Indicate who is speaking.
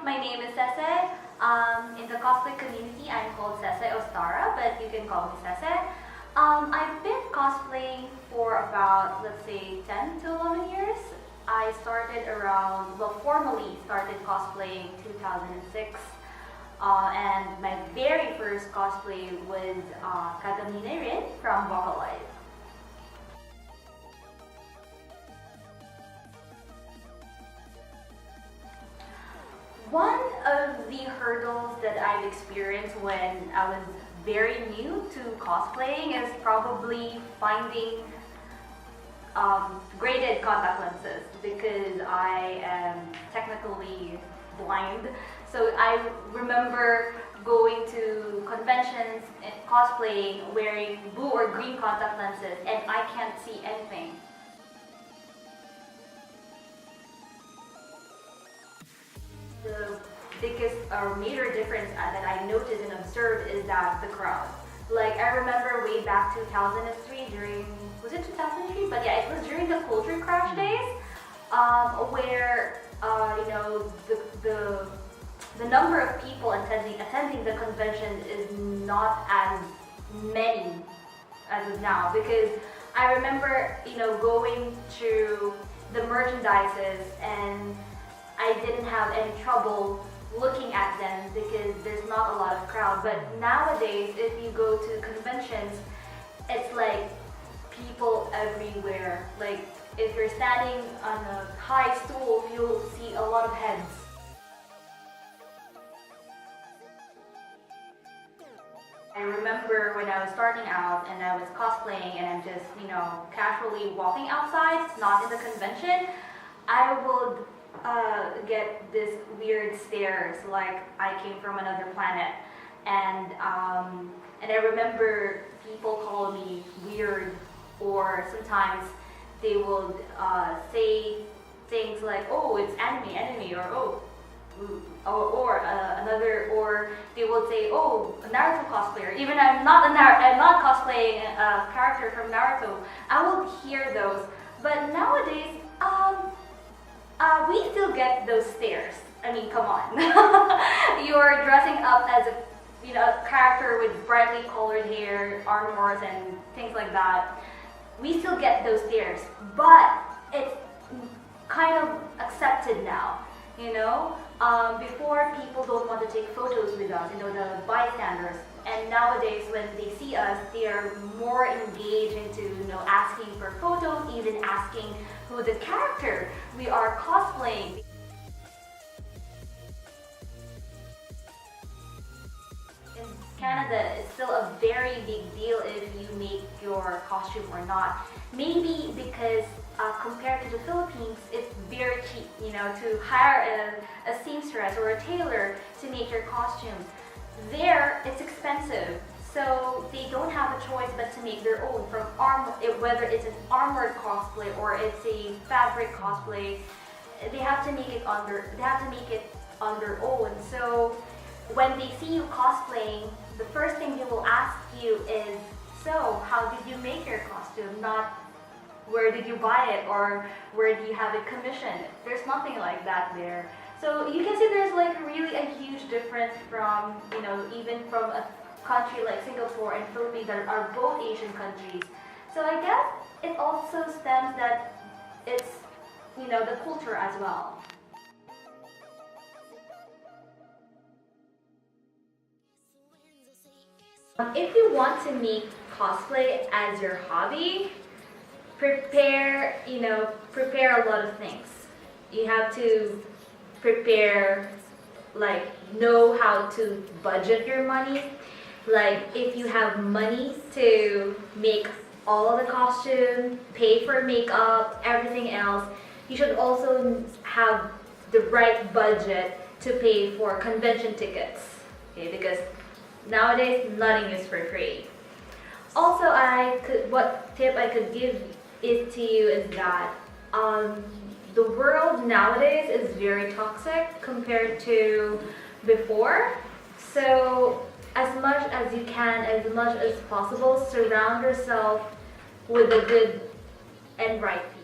Speaker 1: my name is Sese. In the cosplay community, I'm called Sese Ostara, but you can call me Sese. I've been cosplaying for about, let's say, 10 to 11 years. I started around, well, formally started cosplaying 2006. And my very first cosplay was Kagamine Rin from Vocalize. One of the hurdles that I've experienced when I was very new to cosplaying is probably finding graded contact lenses, because I am technically blind. So I remember going to conventions and cosplaying wearing blue or green contact lenses, and I can't see anything. The biggest or major difference that I noticed and observed is that the crowd. Like, I remember way back 2003 during, was it 2003? But yeah, it was during the culture crash days, where you know, the number of people attending the convention is not as many as of now, because I remember, you know, going to the merchandises and I didn't have any trouble looking at them because there's not a lot of crowd. But nowadays, if you go to conventions, it's like people everywhere. Like, if you're standing on a high stool, you'll see a lot of heads. I remember when I was starting out and I was cosplaying and I'm just, you know, casually walking outside, not in the convention, I would get this weird stares like I came from another planet, and I remember people call me weird, or sometimes they would say things like, "Oh, it's enemy," or "Oh," or they would say, "Oh, a Naruto cosplayer." Even I'm not cosplaying a character from Naruto. I will hear those, but nowadays, we still get those stares. I mean, come on. You're dressing up as a, you know, a character with brightly colored hair, armors, and things like that. We still get those stares, but it's kind of accepted now. You know, before people don't want to take photos with us, you know, the bystanders. And nowadays, when they see us, they are more engaged into, you know, asking for photos, even asking who the character we are cosplaying. In Canada, it's still a very big deal if you make your costume or not. Maybe because compared to the Philippines, it's very cheap, you know, to hire a seamstress or a tailor to make your costume. There, it's expensive, so they don't have a choice but to make their own from armor. Whether it's an armored cosplay or it's a fabric cosplay, they have to make it on their own. So when they see you cosplaying, the first thing they will ask you is, "So, how did you make your costume?" Not, "Where did you buy it?" or "Where do you have it commissioned?" There's nothing like that there. So you can see there's like really a huge difference from, you know, even from a country like Singapore and Philippines that are both Asian countries. So I guess it also stems that it's, you know, the culture as well. If you want to make cosplay as your hobby, prepare a lot of things. You have to prepare, like, know how to budget your money. Like, if you have money to make all the costume, pay for makeup, everything else, you should also have the right budget to pay for convention tickets. Okay, because nowadays nothing is for free. Also, what tip I could give is to you is that the world nowadays is very toxic compared to before. So as much as you can, as much as possible, surround yourself with the good and right people.